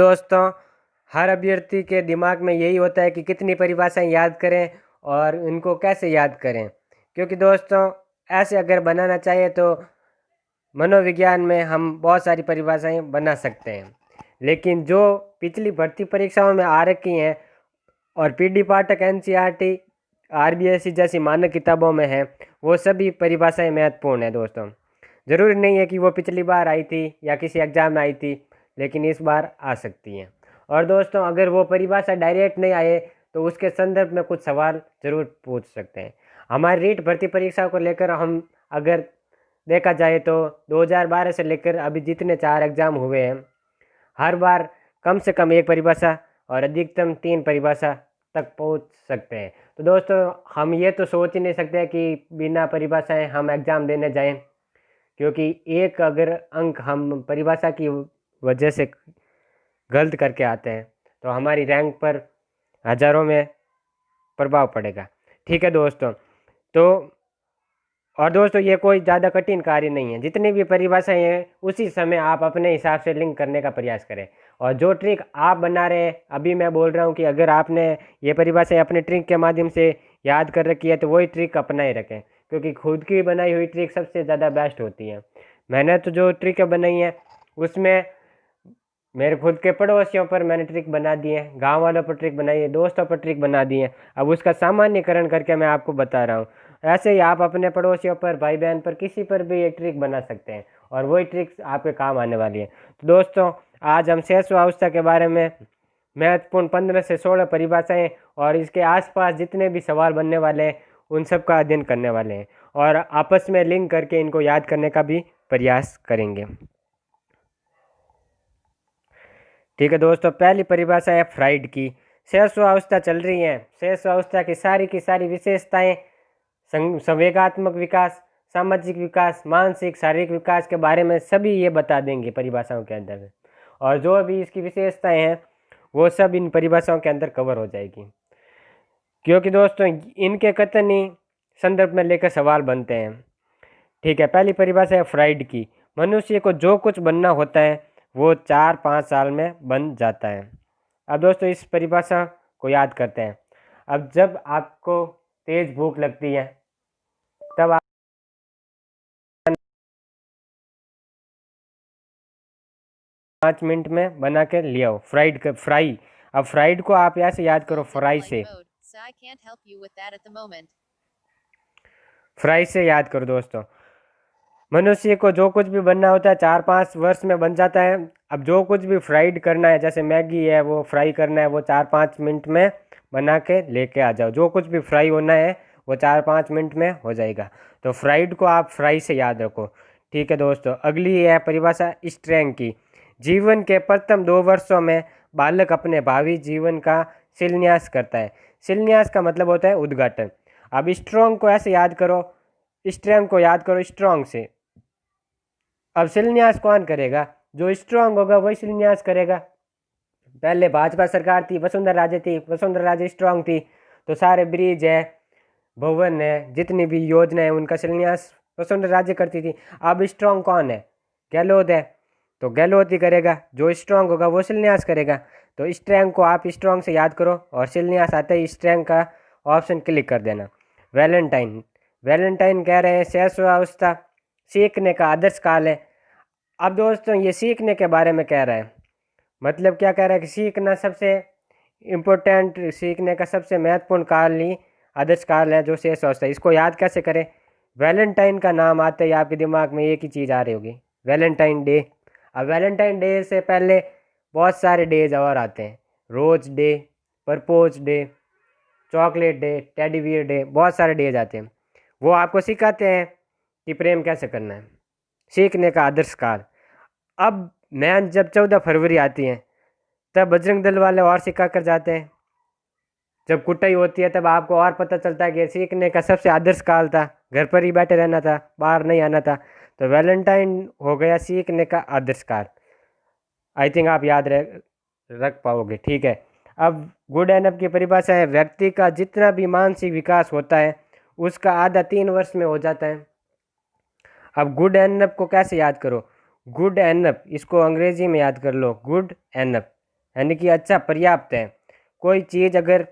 दोस्तों, हर अभ्यर्थी के दिमाग में यही होता है कि कितनी परिभाषाएं याद करें और इनको कैसे याद करें। क्योंकि दोस्तों, ऐसे अगर बनाना चाहिए तो मनोविज्ञान में हम बहुत सारी परिभाषाएं बना सकते हैं, लेकिन जो पिछली भर्ती परीक्षाओं में आ रखी हैं और पीडी पाठक एनसीईआरटी आरबीएससी जैसी मानक किताबों में है, वो सभी परिभाषाएं महत्वपूर्ण है। दोस्तों, ज़रूरी नहीं है कि वो पिछली बार आई थी या किसी एग्ज़ाम में आई थी, लेकिन इस बार आ सकती हैं। और दोस्तों, अगर वो परिभाषा डायरेक्ट नहीं आए तो उसके संदर्भ में कुछ सवाल ज़रूर पूछ सकते हैं। हमारी रीट भर्ती परीक्षा को लेकर हम अगर देखा जाए तो 2012 से लेकर अभी जितने 4 एग्ज़ाम हुए हैं, हर बार कम से कम एक परिभाषा और अधिकतम 3 परिभाषा तक पहुंच सकते हैं। तो दोस्तों, हम ये तो सोच ही नहीं सकते कि बिना परिभाषाएं हम एग्ज़ाम देने जाएं, क्योंकि एक अगर अंक हम परिभाषा की वजह से गलत करके आते हैं तो हमारी रैंक पर हज़ारों में प्रभाव पड़ेगा। ठीक है दोस्तों, तो और दोस्तों, ये कोई ज़्यादा कठिन कार्य नहीं है। जितनी भी परिभाषाएं हैं उसी समय आप अपने हिसाब से लिंक करने का प्रयास करें। और जो ट्रिक आप बना रहे हैं, अभी मैं बोल रहा हूँ कि अगर आपने ये परिभाषाएं अपने ट्रिक के माध्यम से याद कर रखी है तो वही ट्रिक अपनाए रखें, क्योंकि खुद की बनाई हुई ट्रिक सबसे ज़्यादा बेस्ट होती है। मैंने तो जो ट्रिक बनाई है उसमें मेरे खुद के पड़ोसियों पर मैंने ट्रिक बना दी है, गाँव वालों पर ट्रिक बनाई है, दोस्तों पर ट्रिक बना दी है। अब उसका सामान्यकरण करके मैं आपको बता रहा हूँ। ऐसे ही आप अपने पड़ोसियों पर, भाई बहन पर, किसी पर भी एक ट्रिक बना सकते हैं और वही ट्रिक्स आपके काम आने वाली है। तो दोस्तों, आज हम शेषवावस्था के बारे में महत्वपूर्ण 15 से 16 परिभाषाएं और इसके आसपास जितने भी सवाल बनने वाले हैं उन सब का अध्ययन करने वाले हैं और आपस में लिंक करके इनको याद करने का भी प्रयास करेंगे। ठीक है दोस्तों, पहली परिभाषा है फ्राइड की। शेषवावस्था चल रही है। शेषवावस्था की सारी विशेषताएं संवेगात्मक विकास, सामाजिक विकास, मानसिक शारीरिक विकास के बारे में सभी ये बता देंगे परिभाषाओं के अंदर। और जो भी इसकी विशेषताएं हैं वो सब इन परिभाषाओं के अंदर कवर हो जाएगी, क्योंकि दोस्तों इनके कथन ही संदर्भ में लेकर सवाल बनते हैं। ठीक है, पहली परिभाषा है फ्राइड की। मनुष्य को जो कुछ बनना होता है वो 4-5 साल में बन जाता है। अब दोस्तों, इस परिभाषा को याद करते हैं। अब जब आपको तेज भूख लगती है तब आप 5 मिनट में बना के ले आओ। फ्राई। अब फ्राइड को आप ऐसे याद करो, फ्राई से याद करो दोस्तों। मनुष्य को जो कुछ भी बनना होता है 4-5 वर्ष में बन जाता है। अब जो कुछ भी फ्राइड करना है, जैसे मैगी है वो फ्राई करना है, वो 4-5 मिनट में बना के लेके आ जाओ। जो कुछ भी फ्राई होना है वो 4-5 मिनट में हो जाएगा। तो फ्राइड को आप फ्राई से याद रखो। ठीक है दोस्तों, अगली है परिभाषा स्ट्रेंग की। जीवन के प्रथम 2 वर्षों में बालक अपने भावी जीवन का शिलान्यास करता है। शिलान्यास का मतलब होता है उद्घाटन। अब स्ट्रॉन्ग को ऐसे याद करो, स्ट्रेंग को याद करो स्ट्रॉन्ग से। अब शिलान्यास कौन करेगा? जो स्ट्रांग होगा वही शिलान्यास करेगा। पहले भाजपा सरकार थी, वसुंधरा राजे थी, वसुंधरा राजे स्ट्रांग थी, तो सारे ब्रिज है, भवन है, जितनी भी योजना है उनका शिलान्यास वसुंधरा राजे करती थी। अब स्ट्रांग कौन है? गहलोत है, तो गहलोत ही करेगा। जो स्ट्रांग होगा वो शिलान्यास करेगा। तो स्ट्रेंग को आप स्ट्रांग से याद करो और शिलान्यास आते ही स्ट्रेंग का ऑप्शन क्लिक कर देना। वैलेंटाइन। वैलेंटाइन कह रहे हैं शेषवावस्था सीखने का आदर्श काल है। अब दोस्तों, ये सीखने के बारे में कह रहा है, मतलब क्या कह रहा है कि सीखना सबसे इम्पोर्टेंट, सीखने का सबसे महत्वपूर्ण काल ही आदर्श काल है जो शेष अवस्था है। इसको याद कैसे करें? वैलेंटाइन का नाम आते ही आपके दिमाग में एक ही चीज़ आ रही होगी, वैलेंटाइन डे। अब वैलेंटाइन डे से पहले बहुत सारे डेज और आते हैं, rose day, propose day, chocolate day, teddy bear day, बहुत सारे डेज आते हैं। वो आपको सिखाते हैं कि प्रेम कैसे करना है। सीखने का आदर्श काल। अब मैं जब 14 फरवरी आती है तब बजरंग दल वाले और सिखा कर जाते हैं। जब कुटाई होती है तब आपको और पता चलता है कि सीखने का सबसे आदर्श काल था, घर पर ही बैठे रहना था, बाहर नहीं आना था। तो वैलेंटाइन हो गया सीखने का आदर्श काल। आई थिंक आप याद रख पाओगे। ठीक है, अब गुड एंड अप की परिभाषा है, व्यक्ति का जितना भी मानसिक विकास होता है उसका आधा 3 वर्ष में हो जाता है। अब गुड एंड अप को कैसे याद करो? गुड एंड अप, इसको अंग्रेजी में याद कर लो, गुड एंड अप। यानी कि अच्छा पर्याप्त है। कोई चीज़ अगर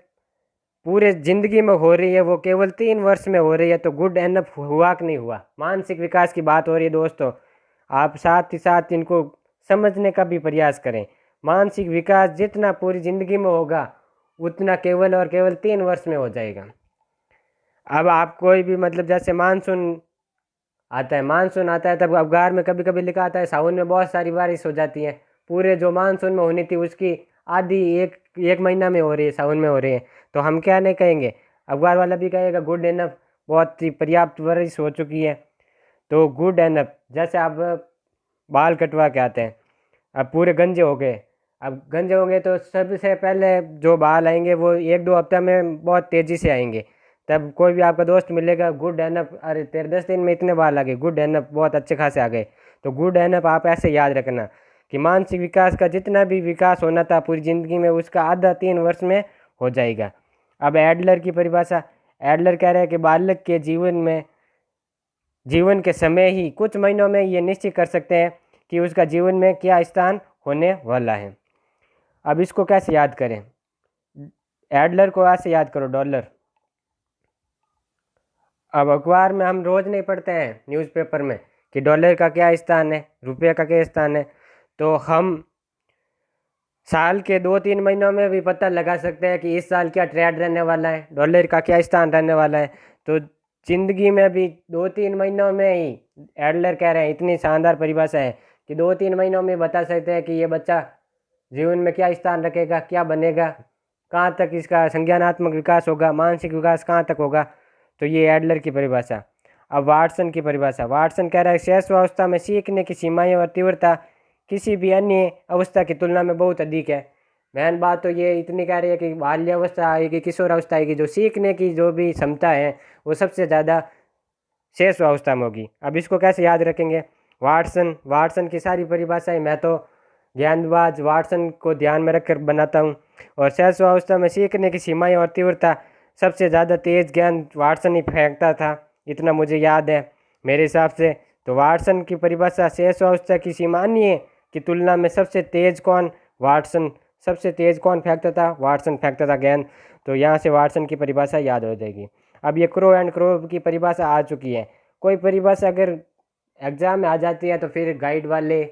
पूरे ज़िंदगी में हो रही है, वो केवल 3 वर्ष में हो रही है, तो गुड एनफ हुआ कि नहीं हुआ। मानसिक विकास की बात हो रही है दोस्तों, आप साथ ही साथ इनको समझने का भी प्रयास करें। मानसिक विकास जितना पूरी ज़िंदगी में होगा उतना केवल और केवल 3 वर्ष में हो जाएगा। अब आप कोई भी मतलब जैसे मानसून आता है तब अखबार में कभी कभी लिखा आता है सावन में बहुत सारी बारिश हो जाती है। पूरे जो मानसून में होनी थी उसकी आधी एक एक महीना में हो रही है, सावन में हो रही है। तो हम क्या नहीं कहेंगे, अखबार वाला भी कहेगा गुड एनफ, बहुत ही पर्याप्त बारिश हो चुकी है। तो गुड एनफ, जैसे आप बाल कटवा के आते हैं, अब पूरे गंजे हो गए, अब गंजे होंगे तो सबसे पहले जो बाल आएंगे वो 1-2 हफ्ते में बहुत तेज़ी से आएंगे। तब कोई भी आपका दोस्त मिलेगा, गुड एनफ, अरे तेरे 10 दिन में इतने बाल आ गए, गुड एनफ, बहुत अच्छे खासे आ गए। तो गुड एनफ आप ऐसे याद रखना कि मानसिक विकास का जितना भी विकास होना था पूरी ज़िंदगी में उसका आधा 3 वर्ष में हो जाएगा। अब एडलर की परिभाषा, एडलर कह रहे हैं कि बालक के जीवन के समय ही कुछ महीनों में ये निश्चित कर सकते हैं कि उसका जीवन में क्या स्थान होने वाला है। अब इसको कैसे याद करें, एडलर को ऐसे याद करो, डॉलर। अब अखबार में हम रोज़ नहीं पढ़ते हैं न्यूज़पेपर में कि डॉलर का क्या स्थान है, रुपये का क्या स्थान है। तो हम साल के 2-3 महीनों में भी पता लगा सकते हैं कि इस साल क्या ट्रेंड रहने वाला है, डॉलर का क्या स्थान रहने वाला है। तो जिंदगी में भी 2-3 महीनों में ही, एडलर कह रहे हैं, इतनी शानदार परिभाषा है कि 2-3 महीनों में बता सकते हैं कि ये बच्चा जीवन में क्या स्थान रखेगा, क्या बनेगा, कहाँ तक इसका संज्ञानात्मक विकास होगा, मानसिक विकास कहाँ तक होगा। तो ये एडलर की परिभाषा। अब वाटसन की परिभाषा, वाटसन कह रहा है शैशवावस्था में सीखने की सीमाएं और तीव्रता किसी भी अन्य अवस्था की तुलना में बहुत अधिक है। मेन बात तो ये इतनी कह रही है कि बाल्यावस्था आएगी, किशोरावस्था आएगी, जो सीखने की जो भी क्षमता है वो सबसे ज़्यादा शेष अवस्था में होगी। अब इसको कैसे याद रखेंगे, वाटसन की सारी परिभाषाएं मैं तो ज्ञानबाज वाटसन को ध्यान में रखकर बनाता हूँ। और शेष अवस्था में सीखने की सीमाएं और तीव्रता सबसे ज़्यादा तेज ज्ञान वाटसन ही फेंकता था, इतना मुझे याद है मेरे हिसाब से। तो वाटसन की परिभाषा, शेष अवस्था की सीमा अन्य की तुलना में सबसे तेज कौन, वाटसन। सबसे तेज कौन फेंकता था, वाटसन फेंकता था गेंद। तो यहाँ से वाटसन की परिभाषा याद हो जाएगी। अब ये क्रो एंड क्रो की परिभाषा आ चुकी है। कोई परिभाषा अगर एग्जाम में आ जाती है तो फिर गाइड वाले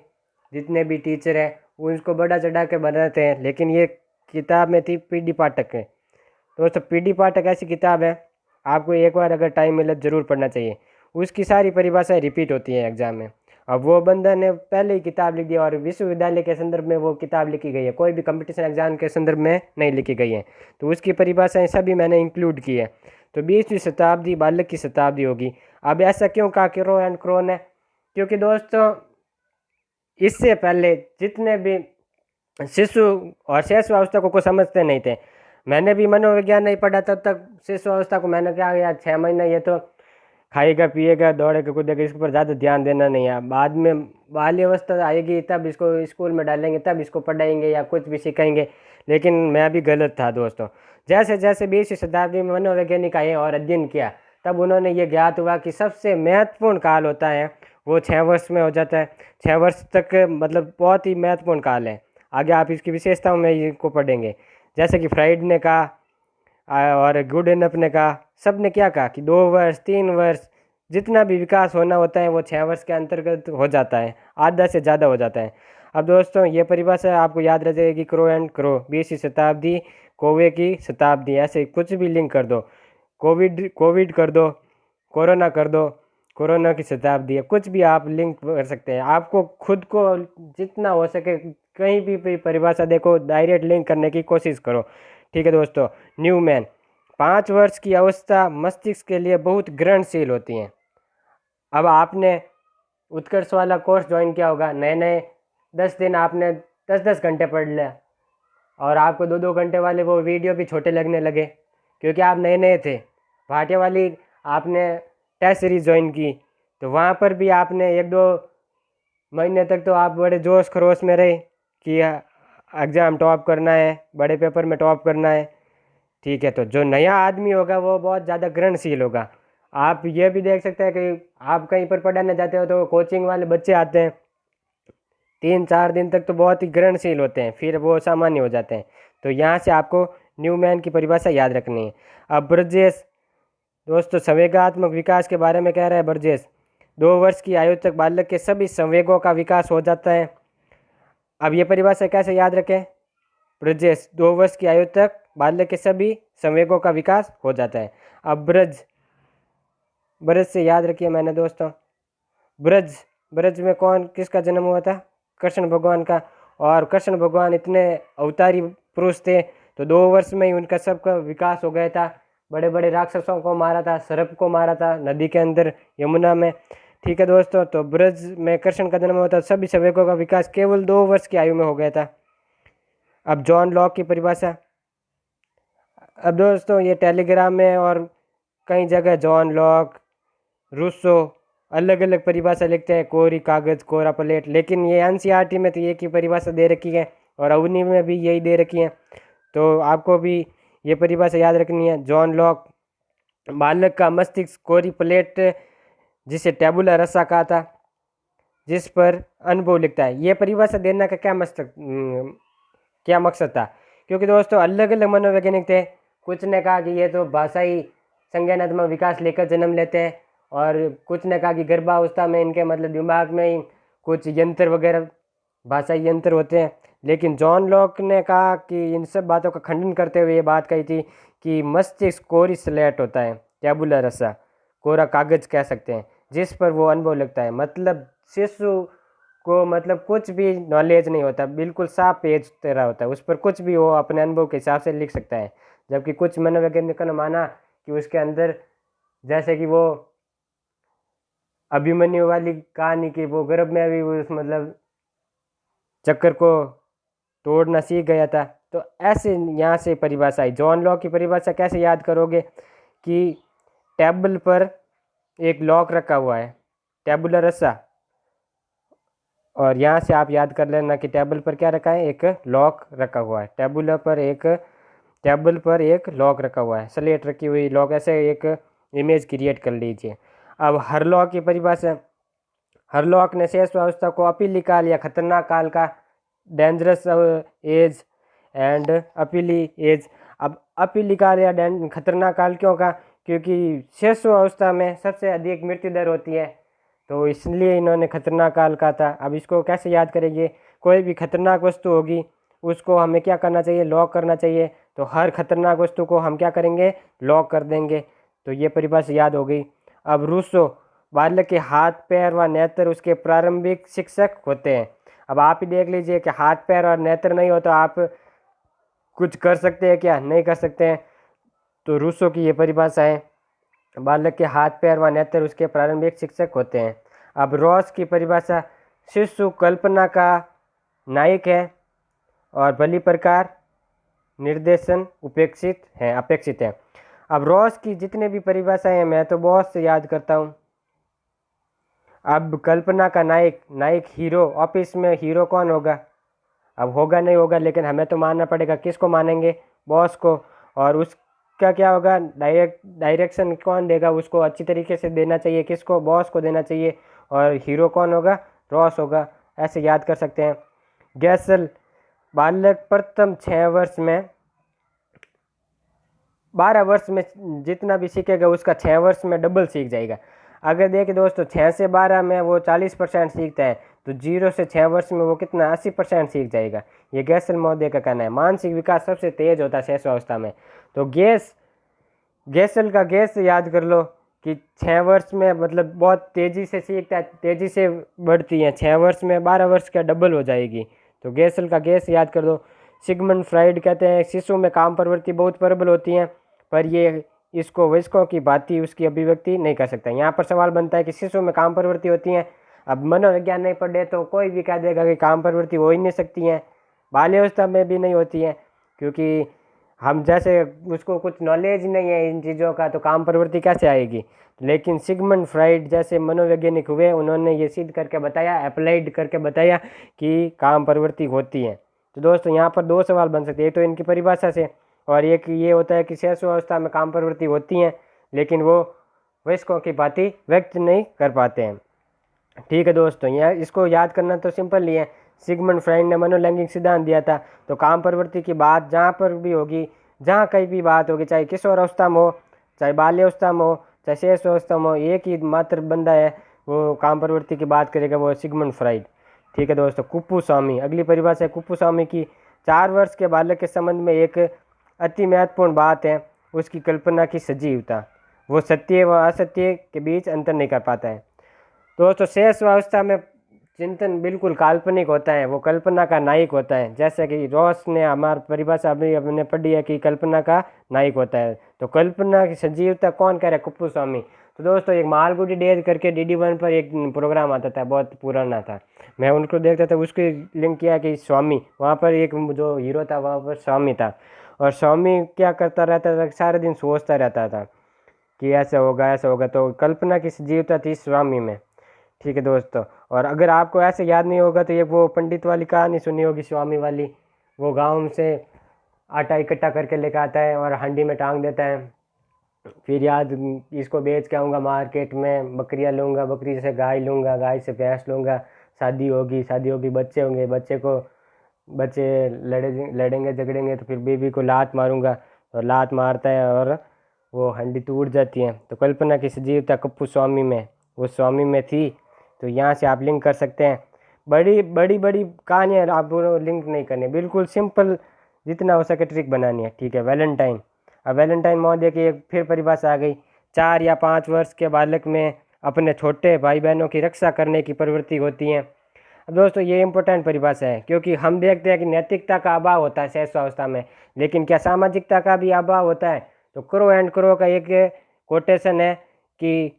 जितने भी टीचर हैं उनको बड़ा चढ़ा के बनाते हैं, लेकिन ये किताब में थी पीडी पाठक है। दोस्तों पीडी पाठक ऐसी किताब है, आपको एक बार अगर टाइम मिले ज़रूर पढ़ना चाहिए। उसकी सारी परिभाषाएं रिपीट होती हैं एग्जाम में। अब वो बंदा ने पहले ही किताब लिख दिया और विश्वविद्यालय के संदर्भ में वो किताब लिखी गई है, कोई भी कंपटीशन एग्जाम के संदर्भ में नहीं लिखी गई है। तो उसकी परिभाषाएं सभी मैंने इंक्लूड की है। तो 20वीं शताब्दी बालक की शताब्दी होगी। अब ऐसा क्यों कहा क्रो एंड क्रो ने, क्योंकि दोस्तों इससे पहले जितने भी शिशु और शैशवावस्था को समझते नहीं थे। मैंने भी मनोविज्ञान नहीं पढ़ा तब तक शिशुअवस्था को, मैंने क्या यार 6 महीने ये तो खाएगा पिएगा दौड़ेगा कूदेगा, इसके ऊपर ज़्यादा ध्यान देना नहीं है। बाद में बाल्यावस्था आएगी तब इसको स्कूल में डालेंगे, तब इसको पढ़ाएंगे या कुछ भी सिखाएंगे। लेकिन मैं भी गलत था दोस्तों। जैसे जैसे 20वीं शताब्दी में मनोवैज्ञानिक आए और अध्ययन किया तब उन्होंने ये ज्ञात हुआ कि सबसे महत्वपूर्ण काल होता है वो 6 वर्ष में हो जाता है। 6 वर्ष तक मतलब बहुत ही महत्वपूर्ण काल है। आगे आप इसकी विशेषताओं में इनको पढ़ेंगे। जैसे कि फ्राइड ने कहा और गुड एनफ ने कहा, सब ने क्या कहा कि 2 वर्ष 3 वर्ष जितना भी विकास होना होता है वो 6 वर्ष के अंतर्गत हो जाता है, आधा से ज़्यादा हो जाता है। अब दोस्तों ये परिभाषा आपको याद रह जाएगी, क्रो एंड क्रो, 20वीं शताब्दी, कौवे की शताब्दी, ऐसे कुछ भी लिंक कर दो, कोविड कर दो, कोरोना कर दो, कोरोना की शताब्दी है, कुछ भी आप लिंक कर सकते हैं। आपको खुद को जितना हो सके कहीं भी परिभाषा देखो, डायरेक्ट लिंक करने की कोशिश करो। ठीक है दोस्तों। न्यूमैन, 5 वर्ष की अवस्था मस्तिष्क के लिए बहुत ग्रहणशील होती हैं। अब आपने उत्कर्ष वाला कोर्स ज्वाइन किया होगा, नए नए 10 दिन आपने 10-10 घंटे पढ़ लिया और आपको 2-2 घंटे वाले वो वीडियो भी छोटे लगने लगे क्योंकि आप नए नए थे। भाटिया वाली आपने टेस्ट सीरीज ज्वाइन की तो वहाँ पर भी आपने 1-2 महीने तक तो आप बड़े जोश खरोश में रहे कि एग्ज़ाम टॉप करना है, बड़े पेपर में टॉप करना है। ठीक है, तो जो नया आदमी होगा वो बहुत ज़्यादा ग्रहणशील होगा। आप ये भी देख सकते हैं कि आप कहीं पर पढ़ाने जाते हो तो कोचिंग वाले बच्चे आते हैं, 3-4 दिन तक तो बहुत ही ग्रहणशील होते हैं, फिर वो सामान्य हो जाते हैं। तो यहाँ से आपको न्यूमैन की परिभाषा याद रखनी है। अब ब्रजेश दोस्तों संवेगात्मक विकास के बारे में कह रहा है ब्रजेश, 2 वर्ष की आयु तक बालक के सभी संवेगों का विकास हो जाता है। अब ये परिभाषा कैसे याद रखें ब्रजेश, 2 वर्ष की आयु तक बालक के सभी संवेगों का विकास हो जाता है। अब ब्रज, ब्रज से याद रखिए मैंने दोस्तों, ब्रज, ब्रज में कौन किसका जन्म हुआ था, कृष्ण भगवान का। और कृष्ण भगवान इतने अवतारी पुरुष थे, तो 2 वर्ष में ही उनका सबका विकास हो गया था। बड़े बड़े राक्षसों को मारा था, सर्प को मारा था नदी के अंदर यमुना में। ठीक है दोस्तों, तो ब्रज में कृष्ण का जन्म हुआ था, सभी संवेगों का विकास केवल 2 वर्ष की आयु में हो गया था। अब जॉन लॉक की परिभाषा, अब दोस्तों ये टेलीग्राम में और कई जगह जॉन लॉक, रूसो अलग अलग परिभाषा लिखते हैं, कोरी कागज कोरा प्लेट, लेकिन ये एनसीईआरटी में तो एक ही परिभाषा दे रखी है और अवनी में भी यही दे रखी है। तो आपको भी ये परिभाषा याद रखनी है। जॉन लॉक, बालक का मस्तिष्क कोरी प्लेट जिसे टैबुला रसा कहा था, जिस पर अनुभव लिखता है। ये परिभाषा देने का क्या मकसद था, क्योंकि दोस्तों अलग अलग मनोवैज्ञानिक थे। कुछ ने कहा कि ये तो भाषाई संज्ञानात्मक विकास लेकर जन्म लेते हैं, और कुछ ने कहा कि गर्भावस्था में इनके मतलब दिमाग में ही कुछ यंत्र वगैरह भाषाई यंत्र होते हैं। लेकिन जॉन लॉक ने कहा कि इन सब बातों का खंडन करते हुए ये बात कही थी कि मस्तिष्क कोरी स्लेट होता है, टैबुला रसा, कोरा कागज कह सकते हैं, जिस पर वो अनुभव लगता है। मतलब शिशु को मतलब कुछ भी नॉलेज नहीं होता, बिल्कुल साफ पेज तरह होता है, उस पर कुछ भी वो अपने अनुभव के हिसाब से लिख सकता है। जबकि कुछ मनोवैज्ञानिकों ने माना कि उसके अंदर, जैसे कि वो अभिमन्यु वाली कहानी की, वो गर्भ में भी उस मतलब चक्कर को तोड़ना सीख गया था। तो ऐसे यहाँ से परिभाषा आई। जॉन लॉक की परिभाषा कैसे याद करोगे कि टेबल पर एक लॉक रखा हुआ है, टैबुला रसा, और यहाँ से आप याद कर लेना कि टेबल पर क्या रखा है, एक लॉक रखा हुआ है। टेबल पर एक लॉक रखा हुआ है, स्लेट रखी हुई लॉक, ऐसे एक इमेज क्रिएट कर लीजिए। अब हरलॉक की परिभाषा, हरलॉक ने शेष अवस्था को अपीली काल या खतरनाक काल का, डेंजरस एज एंड अपीली एज। अब अपीली काल या खतरनाक काल क्यों कहा, क्योंकि शेष अवस्था में सबसे अधिक मृत्यु दर होती है, तो इसलिए इन्होंने खतरनाक काल कहा था। अब इसको कैसे याद करेंगे, कोई भी खतरनाक वस्तु होगी उसको हमें क्या करना चाहिए, लॉक करना चाहिए। तो हर खतरनाक वस्तु को हम क्या करेंगे, लॉक कर देंगे। तो ये परिभाषा याद हो गई। अब रूसो, बालक के हाथ पैर व नेत्र उसके प्रारंभिक शिक्षक होते हैं। अब आप ही देख लीजिए कि हाथ पैर और नेत्र नहीं हो तो आप कुछ कर सकते हैं क्या, नहीं कर सकते हैं। तो रूसो की ये परिभाषा है, बालक के हाथ पैर व नेत्र उसके प्रारंभिक शिक्षक होते हैं। अब रॉस की परिभाषा, शिशु कल्पना का नायक है और भली प्रकार निर्देशन अपेक्षित है। अब रॉस की जितने भी परिभाषाएं हैं मैं तो बहुत से याद करता हूँ। अब कल्पना का नायक हीरो, ऑफिस में हीरो कौन होगा, अब होगा नहीं होगा, लेकिन हमें तो मानना पड़ेगा। किसको मानेंगे, बॉस को। और उसका क्या होगा, डायरेक्शन कौन देगा, उसको अच्छी तरीके से देना चाहिए, किसको, बॉस को देना चाहिए। और हीरो कौन होगा, रॉस होगा। ऐसे याद कर सकते हैं। गैसल, बालक प्रथम 6 वर्ष में 12 वर्ष में जितना भी सीखेगा उसका 6 वर्ष में डबल सीख जाएगा। अगर देखें दोस्तों 6 से 12 में वो 40% सीखता है, तो 0 से 6 वर्ष में वो कितना 80% सीख जाएगा। ये गैसल महोदय का कहना है। मानसिक विकास सबसे तेज होता है शैशवावस्था में। तो गैसल का गैस याद कर लो कि 6 वर्ष में मतलब बहुत तेज़ी से सीखता है, तेज़ी से बढ़ती है, 6 वर्ष में 12 वर्ष का डबल हो जाएगी। तो गैसल का गैस याद कर दो। सिगमंड फ्राइड कहते हैं शिशु में काम प्रवृत्ति बहुत प्रबल होती हैं, पर ये इसको वयस्कों की भांति उसकी अभिव्यक्ति नहीं कर सकता। यहाँ पर सवाल बनता है कि शिशु में काम प्रवृत्ति होती हैं। अब मनोविज्ञान नहीं पढ़े तो कोई भी कह देगा कि काम प्रवृत्ति हो ही नहीं सकती हैं, बाल्यावस्था में भी नहीं होती हैं, क्योंकि हम जैसे उसको कुछ नॉलेज नहीं है इन चीज़ों का, तो काम प्रवृत्ति कैसे आएगी। लेकिन सिगमंड फ्राइड जैसे मनोवैज्ञानिक हुए, उन्होंने ये सिद्ध करके बताया, अप्लाइड करके बताया कि काम प्रवृत्ति होती है। तो दोस्तों यहाँ पर 2 सवाल बन सकते हैं, एक तो इनकी परिभाषा से, और एक ये होता है कि शैशवावस्था में काम प्रवृत्ति होती हैं लेकिन वो वयस्कों की भांति व्यक्त नहीं कर पाते हैं। ठीक है दोस्तों, यहाँ इसको याद करना तो सिंपल ही है। सिगमंड फ्राइड ने मनोलैंगिक सिद्धांत दिया था। तो काम प्रवृत्ति की बात जहाँ पर भी होगी, जहाँ कहीं भी बात होगी, चाहे किशोरावस्था में हो, चाहे बाल्यावस्था में हो, चाहे शेषावस्था में हो, एक ही मात्र बंदा है वो काम प्रवृत्ति की बात करेगा, वो सिगमंड फ्राइड। ठीक है दोस्तों। कुप्पू स्वामी, अगली परिभाषा है कुप्पू स्वामी की। 4 वर्ष के बालक के संबंध में एक अति महत्वपूर्ण बात है उसकी कल्पना की सजीवता। वो सत्य व असत्य के बीच अंतर नहीं कर पाता है। दोस्तों शेष अवस्था में चिंतन बिल्कुल काल्पनिक होता है, वो कल्पना का नायक होता है। जैसे कि रॉस ने हमारी परिभाषा अभी हमने पढ़ी है कि कल्पना का नायक होता है। तो कल्पना की सजीवता कौन कह रहा है? कुप्पू स्वामी। तो दोस्तों एक मालगुडी डेज करके DD1 पर एक प्रोग्राम आता था, बहुत पुराना था, मैं उनको देखता था, उसके लिंक किया कि स्वामी, वहाँ पर एक जो हीरो था वहाँ पर स्वामी था। और स्वामी क्या करता रहता था? सारे दिन सोचता रहता था कि ऐसा होगा ऐसा होगा। तो कल्पना की सजीवता थी स्वामी में। ठीक है दोस्तों। और अगर आपको ऐसे याद नहीं होगा तो ये वो पंडित वाली कहानी सुनी होगी स्वामी वाली। वो गाँव से आटा इकट्ठा करके लेकर आता है और हांडी में टांग देता है, फिर याद इसको बेच के आऊँगा मार्केट में, बकरियाँ लूँगा, बकरी से गाय लूँगा, गाय से भैंस लूँगा, शादी होगी, शादी होगी, बच्चे होंगे, बच्चे लड़ेंगे झगड़ेंगे तो फिर बीवी को लात मारूंगा। और लात मारता है और वो हंडी टूट जाती है। तो कल्पना की सजीवता कुप्पू स्वामी में, वो स्वामी में थी। तो यहाँ से आप लिंक कर सकते हैं। बड़ी बड़ी बड़ी कहानियाँ आप लिंक नहीं करनी, बिल्कुल सिंपल जितना हो सके ट्रिक बनानी है। ठीक है। वैलेंटाइन। अब वैलेंटाइन महोदय की एक फिर परिभाषा आ गई। 4 या 5 वर्ष के बालक में अपने छोटे भाई बहनों की रक्षा करने की प्रवृत्ति होती है। अब दोस्तों ये इंपॉर्टेंट परिभाषा है, क्योंकि हम देखते हैं कि नैतिकता का अभाव होता है शैशवावस्था में, लेकिन क्या सामाजिकता का भी अभाव होता है? तो क्रो एंड क्रो का एक कोटेशन है कि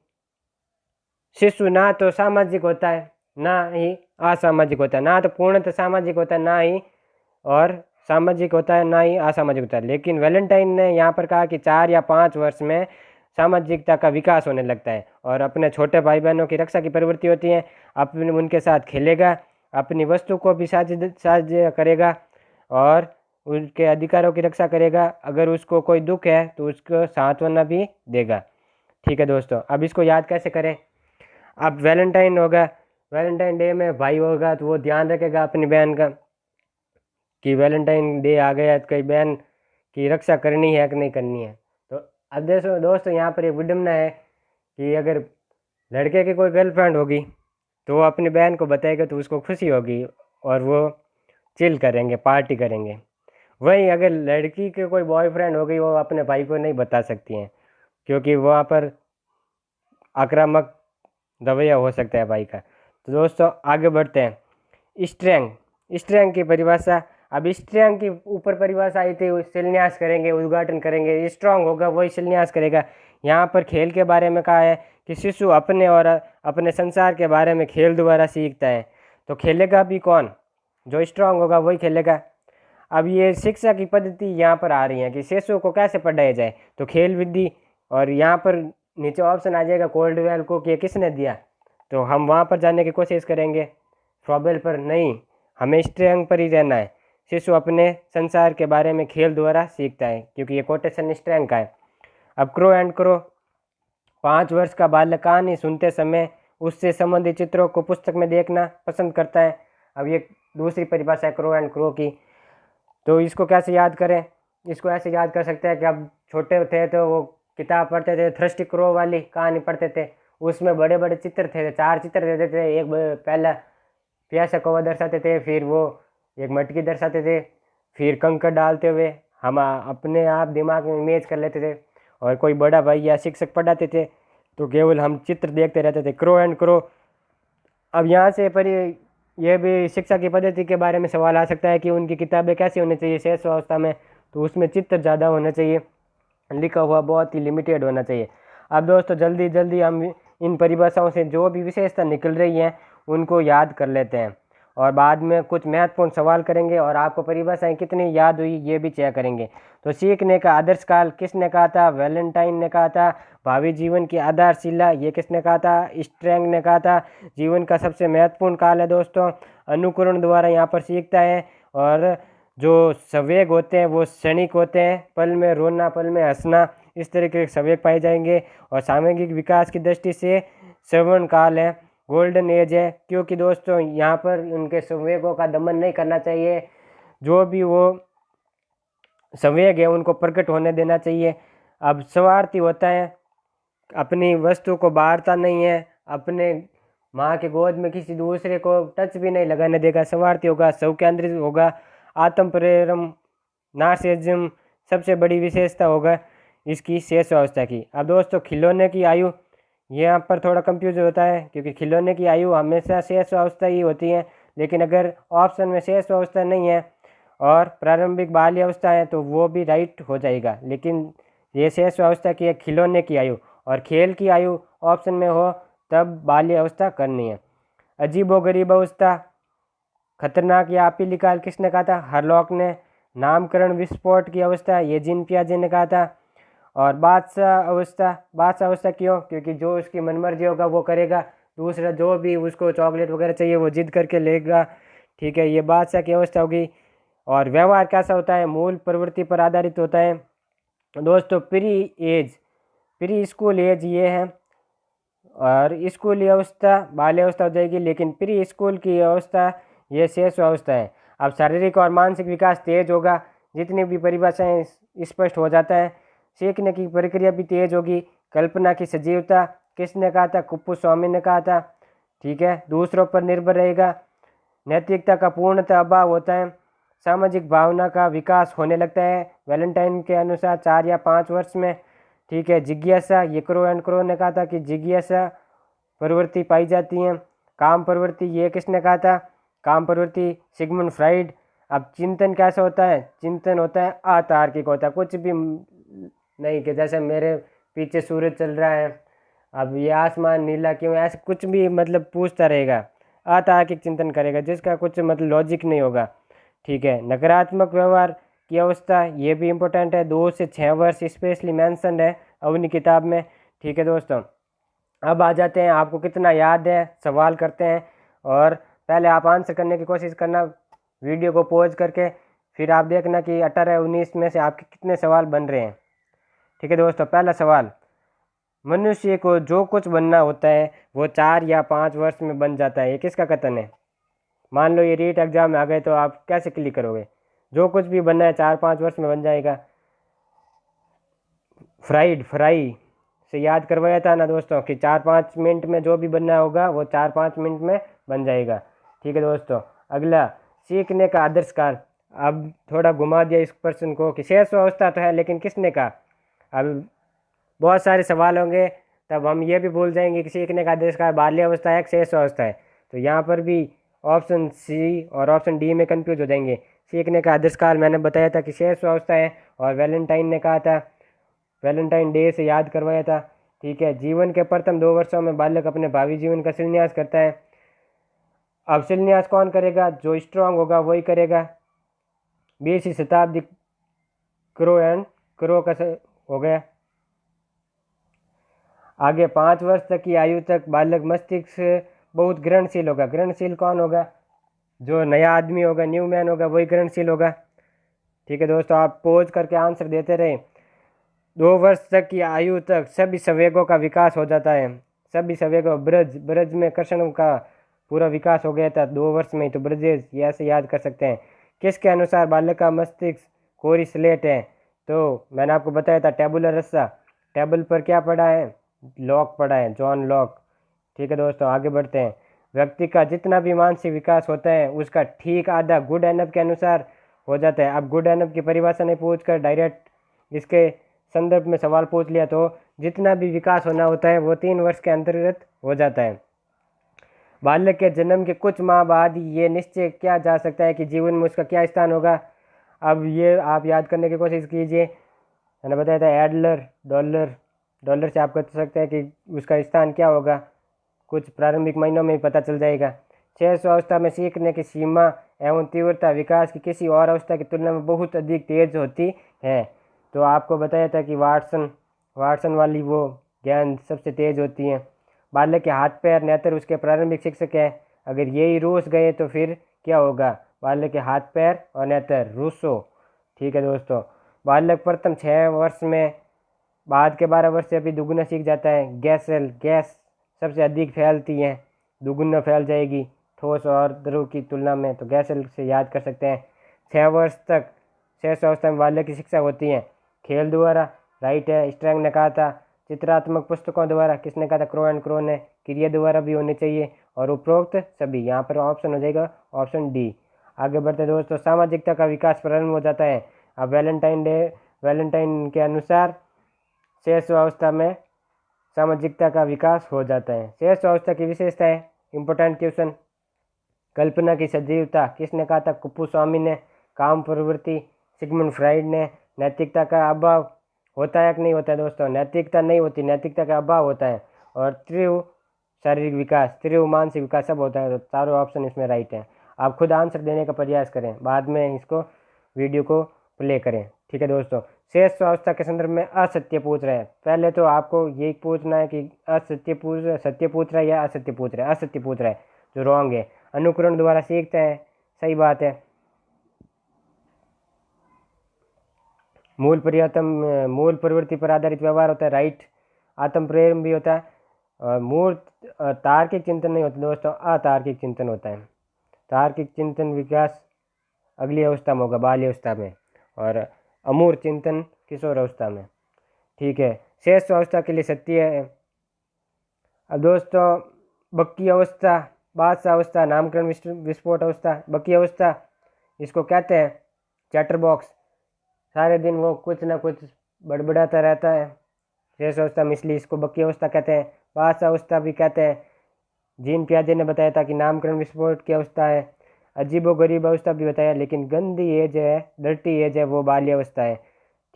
शिशु ना तो सामाजिक होता है ना ही असामाजिक होता है, ना तो पूर्णतः सामाजिक होता है ना ही और सामाजिक होता है, ना ही असामाजिक होता है। लेकिन वैलेंटाइन ने यहाँ पर कहा कि 4 या 5 वर्ष में सामाजिकता का विकास होने लगता है और अपने छोटे भाई बहनों की रक्षा की प्रवृत्ति होती है। अपने उनके साथ खेलेगा, अपनी वस्तु को भी साझा करेगा और उनके अधिकारों की रक्षा करेगा। अगर उसको कोई दुख है तो उसको सांत्वना भी देगा। ठीक है दोस्तों। अब इसको याद कैसे करें? अब वैलेंटाइन होगा, वैलेंटाइन डे में भाई होगा तो वो ध्यान रखेगा अपनी बहन का कि वैलेंटाइन डे आ गया तो कई बहन की रक्षा करनी है कि नहीं करनी है। तो अब दोस्तों यहाँ पर एक विडम्बना है कि अगर लड़के की कोई गर्लफ्रेंड होगी तो वो अपनी बहन को बताएगा तो उसको खुशी होगी और वो चिल करेंगे, पार्टी करेंगे। वहीं अगर लड़की के कोई बॉयफ्रेंड हो गई वो अपने भाई को नहीं बता सकती हैं, क्योंकि वहाँ पर आक्रामक रवैया हो सकता है भाई का। तो दोस्तों आगे बढ़ते हैं। स्ट्रेंग की परिभाषा। अब स्ट्रेंग की ऊपर परिभाषा आई थी, शिलान्यास करेंगे, उद्घाटन करेंगे। स्ट्रांग होगा वही शिलान्यास करेगा। यहाँ पर खेल के बारे में कहा है कि शिशु अपने और अपने संसार के बारे में खेल द्वारा सीखता है। तो खेलेगा भी कौन? जो स्ट्रांग होगा वही खेलेगा। अब ये शिक्षा की पद्धति यहाँ पर आ रही है कि शिशु को कैसे पढ़ाया जाए, तो खेल विधि। और यहाँ पर नीचे ऑप्शन आ जाएगा कोल्डवेल को कि किसने दिया, तो हम वहाँ पर जाने की कोशिश करेंगे, फ्रॉबेल पर नहीं, हमें स्ट्रेंग पर ही रहना है। शिशु अपने संसार के बारे में खेल द्वारा सीखता है, क्योंकि ये कोटेशन स्ट्रेंग का है। अब क्रो एंड क्रो। 5 वर्ष का बालक कहानी सुनते समय उससे संबंधित चित्रों को पुस्तक में देखना पसंद करता है। अब ये दूसरी परिभाषा है क्रो एंड क्रो की। तो इसको कैसे याद करें? इसको ऐसे याद कर सकते हैं कि अब छोटे थे तो वो किताब पढ़ते थे, थ्रस्टी क्रो वाली कहानी पढ़ते थे, उसमें बड़े बड़े चित्र थे, 4 चित्र देते थे। एक पहला प्यासा कौवा दर्शाते थे, फिर वो एक मटकी दर्शाते थे, फिर कंकड़ डालते हुए हम अपने आप दिमाग में इमेज कर लेते थे। और कोई बड़ा भाई या शिक्षक पढ़ाते थे तो केवल हम चित्र देखते रहते थे, क्रो एंड क्रो। अब यहाँ से पर यह भी शिक्षा की पद्धति के बारे में सवाल आ सकता है कि उनकी किताबें कैसी होनी चाहिए शेष अवस्था में, तो उसमें चित्र ज़्यादा होना चाहिए, लिखा हुआ बहुत ही लिमिटेड होना चाहिए। अब दोस्तों जल्दी जल्दी हम इन परिभाषाओं से जो भी विशेषता निकल रही हैं उनको याद कर लेते हैं और बाद में कुछ महत्वपूर्ण सवाल करेंगे और आपको परिभाषाएं कितनी याद हुई ये भी चेक करेंगे। तो सीखने का आदर्श काल किसने कहा था? वैलेंटाइन ने कहा था। भावी जीवन की आधारशिला ये किसने कहा था? स्ट्रेंग ने कहा था। जीवन का सबसे महत्वपूर्ण काल है दोस्तों, अनुकरण द्वारा यहाँ पर सीखता है। और जो संवेग होते हैं वो क्षणिक होते हैं, पल में रोना, पल में हंसना, इस तरह के संवेग पाए जाएंगे। और सामूहिक विकास की दृष्टि से श्रवण काल है गोल्डन एज है, क्योंकि दोस्तों यहाँ पर उनके संवेगों का दमन नहीं करना चाहिए। जो भी वो संवेग है उनको प्रकट होने देना चाहिए। अब स्वार्थी होता है, अपनी वस्तु को बांटता नहीं है, अपने माँ के गोद में किसी दूसरे को टच भी नहीं लगाने देगा, स्वार्थी होगा, स्व केंद्रित होगा, आत्म प्रेरम, नार्सिसिज्म सबसे बड़ी विशेषता होगा इसकी शेष अवस्था की। अब दोस्तों खिलौने की आयु, यहाँ पर थोड़ा कंफ्यूज होता है, क्योंकि खिलौने की आयु हमेशा शेष अवस्था ही होती है, लेकिन अगर ऑप्शन में शेष अवस्था नहीं है और प्रारंभिक बाल्य अवस्था है तो वो भी राइट हो जाएगा। लेकिन ये शेष अवस्था की है खिलौने की आयु, और खेल की आयु ऑप्शन में हो तब बाल्य अवस्था करनी है। अजीबो गरीब अवस्था, खतरनाक या आपी निकाल किसने कहा था? हरलॉक ने। नामकरण विस्फोट की अवस्था, ये जीन पियाजे ने कहा था। और बादशाह अवस्था, बादशाह अवस्था क्यों? क्योंकि जो उसकी मनमर्जी होगा वो करेगा, दूसरा जो भी उसको चॉकलेट वगैरह चाहिए वो जिद करके लेगा, ठीक है, ये बादशाह की अवस्था होगी। और व्यवहार कैसा होता है? मूल प्रवृत्ति पर आधारित होता है। दोस्तों प्री स्कूल एज ये है, और स्कूली अवस्था बाल्य अवस्था हो जाएगी, लेकिन प्री स्कूल की अवस्था ये शेष अवस्था है। अब शारीरिक और मानसिक विकास तेज होगा, जितनी भी परिभाषाएं स्पष्ट हो जाता है। सीखने की प्रक्रिया भी तेज होगी। कल्पना की सजीवता किसने कहा था? कुप्पू स्वामी ने कहा था, ठीक है। दूसरों पर निर्भर रहेगा। नैतिकता का पूर्णतः अभाव होता है। सामाजिक भावना का विकास होने लगता है वैलेंटाइन के अनुसार 4 या 5 वर्ष में, ठीक है। जिज्ञासा, ये क्रो एंड क्रो ने कहा था कि जिज्ञासा प्रवृत्ति पाई जाती है। काम प्रवृत्ति, ये किसने कहा था? काम प्रवृत्ति सिगमुंड फ्राइड। अब चिंतन कैसा होता है? चिंतन होता है अतार्किक होता है, कुछ भी नहीं कि जैसे मेरे पीछे सूरज चल रहा है, अब ये आसमान नीला क्यों, ऐसे कुछ भी मतलब पूछता रहेगा, अतार्किक चिंतन करेगा जिसका कुछ मतलब लॉजिक नहीं होगा, ठीक है। नकारात्मक व्यवहार की अवस्था, ये भी इम्पोर्टेंट है, 2 से 6 वर्ष स्पेशली मैंशनड है अपनी किताब में, ठीक है दोस्तों। अब आ जाते हैं आपको कितना याद है, सवाल करते हैं, और पहले आप आंसर करने की कोशिश करना वीडियो को पॉज करके, फिर आप देखना कि 18-19 में से आपके कितने सवाल बन रहे हैं, ठीक है दोस्तों। पहला सवाल, मनुष्य को जो कुछ बनना होता है वो 4 या 5 वर्ष में बन जाता है, ये किसका कथन है? मान लो ये रीट एग्जाम में आ गए तो आप कैसे क्लिक करोगे? जो कुछ भी बनना है 4-5 वर्ष में बन जाएगा। फ्राई से याद करवाया था ना दोस्तों कि 4-5 मिनट में जो भी बनना होगा वो 4-5 मिनट में बन जाएगा, ठीक है दोस्तों। अगला, सीखने का आदर्श काल। अब थोड़ा घुमा दिया इस प्रश्न को कि शेष अवस्था तो है लेकिन किसने कहा? अब बहुत सारे सवाल होंगे तब हम ये भी भूल जाएंगे कि सीखने का आदर्श काल बाल्य अवस्था है, शेष अवस्था है, तो यहाँ पर भी ऑप्शन सी और ऑप्शन डी में कंफ्यूज हो जाएंगे। सीखने का आदर्श काल मैंने बताया था कि शेष अवस्था है, और वैलेंटाइन ने कहा था, वैलेंटाइन डे से याद करवाया था, ठीक है। जीवन के प्रथम 2 वर्षों में बालक अपने भावी जीवन का शिलान्यास करता है। अब शिलान्यास कौन करेगा? जो स्ट्रांग होगा वही करेगा। 20वीं शताब्दी क्रो एंड क्रो का हो गया। आगे 5 वर्ष तक की आयु तक बालक मस्तिष्क बहुत ग्रहणशील होगा। ग्रहणशील कौन होगा? जो नया आदमी होगा, न्यू मैन होगा, वही ग्रहणशील होगा, ठीक है दोस्तों। आप पोज करके आंसर देते रहे। 2 वर्ष तक की आयु तक सभी संवेगों का विकास हो जाता है। सभी संवेगों, ब्रज में कृष्ण का पूरा विकास हो गया था 2 वर्ष में ही, तो ब्रजेश ये ऐसे याद कर सकते हैं। किसके अनुसार बालक का मस्तिष्क कोरी स्लेट है? तो मैंने आपको बताया था टेबुलर रस्सा। टेबल पर क्या पड़ा है? लॉक पड़ा है, जॉन लॉक, ठीक है दोस्तों। आगे बढ़ते हैं। व्यक्ति का जितना भी मानसिक विकास होता है उसका ठीक आधा गुड एनफ के अनुसार हो जाता है। अब गुड एनफ की परिभाषा नहीं पूछ कर डायरेक्ट इसके संदर्भ में सवाल पूछ लिया, तो जितना भी विकास होना होता है वो 3 वर्ष के अंतर्गत हो जाता है। बालक के जन्म के कुछ माह बाद ये निश्चय किया जा सकता है कि जीवन में उसका क्या स्थान होगा। अब ये आप याद करने की कोशिश कीजिए। मैंने बताया था एडलर डॉलर से आप कह सकते हैं कि उसका स्थान क्या होगा, कुछ प्रारंभिक महीनों में ही पता चल जाएगा। शेष अवस्था में सीखने की सीमा एवं तीव्रता विकास की किसी और अवस्था की तुलना में बहुत अधिक तेज होती है। तो आपको बताया था कि वाटसन वाली वो ज्ञान सबसे तेज होती है। बालक के हाथ पैर नेत्र उसके प्रारंभिक शिक्षक है। अगर यही रूस गए तो फिर क्या होगा? बालक के हाथ पैर और नेत्र रूसो, ठीक है दोस्तों। बालक प्रथम 6 वर्ष में बाद के 12 वर्ष से अभी दुगुना सीख जाता है। गैस सबसे अधिक फैलती हैं, दुगुना फैल जाएगी ठोस और द्रव की तुलना में। तो गैसल से याद कर सकते हैं। 6 वर्ष तक शेष अवस्था में बाल्य की शिक्षा होती है। खेल द्वारा, राइट है। स्ट्रैंग ने कहा था। चित्रात्मक पुस्तकों द्वारा, किसने कहा था? क्रो एंड क्रो ने। क्रिया द्वारा भी होनी चाहिए, और उपरोक्त सभी। यहाँ पर ऑप्शन हो जाएगा ऑप्शन डी। आगे बढ़ते दोस्तों। सामाजिकता का विकास प्रारंभ हो जाता है। अब वैलेंटाइन के अनुसार शेष अवस्था में सामाजिकता का विकास हो जाता है। शेष अवस्था की विशेषताएं, इंपॉर्टेंट क्वेश्चन। कल्पना की सजीवता, किसने कहा था? कुप्पुस्वामी ने। काम प्रवृत्ति, सिगमंड फ्राइड ने। नैतिकता का अभाव होता है कि नहीं होता है दोस्तों? नैतिकता नहीं होती, नैतिकता का अभाव होता है। और तीव्र शारीरिक विकास, तीव्र मानसिक विकास सब होता है। तो चारों ऑप्शन इसमें राइट है। आप खुद आंसर देने का प्रयास करें, बाद में इसको वीडियो को प्ले करें। ठीक है दोस्तों। शेष अवस्था के संदर्भ में असत्य पूछ रहे हैं। पहले तो आपको ये पूछना है कि सत्य पूछ रहा है या असत्य पूछ रहा है? असत्य पूछ रहा है, जो रॉन्ग है। अनुकरण द्वारा सीखते हैं, सही बात है। मूल प्रवृत्ति पर आधारित व्यवहार होता है, राइट। आत्म प्रेम भी होता है। मूल तार्किक चिंतन नहीं होता दोस्तों, अतार्किक चिंतन होता है। तार्किक चिंतन विकास अगली अवस्था में होगा, बाल्य अवस्था में। और अमूर्त चिंतन किशोर अवस्था में। ठीक है। शेष अवस्था के लिए सत्य है। अब दोस्तों, बक्की अवस्था, बादशाह अवस्था, नामकरण विस्फोट अवस्था। बक्की अवस्था इसको कहते हैं चैटर बॉक्स। सारे दिन वो कुछ ना कुछ बड़बड़ाता रहता है। शेष अवस्था में, इसलिए इसको बक्की अवस्था कहते हैं। बादशाह अवस्था भी कहते हैं। जीन पियाजे ने बताया था कि नामकरण विस्फोट की अवस्था है। अजीबो गरीब अवस्था भी बताया, लेकिन गंदी एज है, डर्टी एज है, वो बाल्य अवस्था है।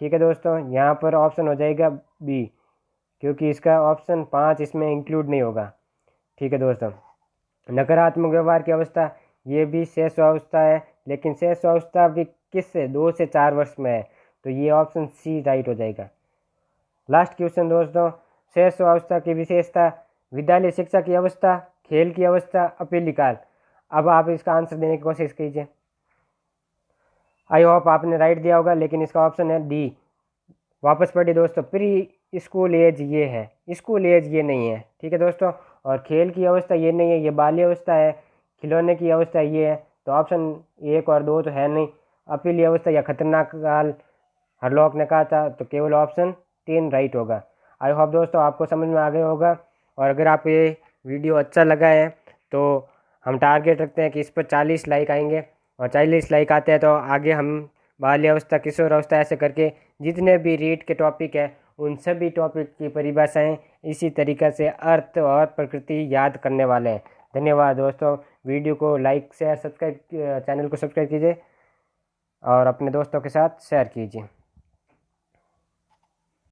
ठीक है दोस्तों, यहाँ पर ऑप्शन हो जाएगा बी, क्योंकि इसका ऑप्शन 5 इसमें इंक्लूड नहीं होगा। ठीक है दोस्तों। नकारात्मक व्यवहार की अवस्था, ये भी शेष अवस्था है, लेकिन शेष अवस्था भी किससे? 2 से 4 वर्ष में है। तो ये ऑप्शन सी राइट हो जाएगा। लास्ट क्वेश्चन दोस्तों। शेष अवस्था की विशेषता, विद्यालय शिक्षा की अवस्था, खेल की अवस्था, अपीली काल। अब आप इसका आंसर देने की कोशिश कीजिए। आई होप आपने राइट दिया होगा, लेकिन इसका ऑप्शन है डी। वापस पढ़िए दोस्तों। प्री स्कूल एज ये है, स्कूल एज ये नहीं है। ठीक है दोस्तों। और खेल की अवस्था ये नहीं है, ये बाल्य अवस्था है। खिलौने की अवस्था ये है। तो ऑप्शन 1 और 2 तो है नहीं। अपीली अवस्था या खतरनाक काल हरलॉक ने कहा था, तो केवल ऑप्शन 3 राइट होगा। आई होप दोस्तों आपको समझ में आ गया होगा। और अगर आप ये वीडियो अच्छा लगा है तो हम टारगेट रखते हैं कि इस पर 40 लाइक आएंगे, और 40 लाइक आते हैं तो आगे हम बाल्यावस्था, किशोर अवस्था, ऐसे करके जितने भी रीड के टॉपिक हैं उन सभी टॉपिक की परिभाषाएं इसी तरीक़े से अर्थ और प्रकृति याद करने वाले हैं। धन्यवाद दोस्तों। वीडियो को लाइक शेयर सब्सक्राइब, चैनल को सब्सक्राइब कीजिए और अपने दोस्तों के साथ शेयर कीजिए।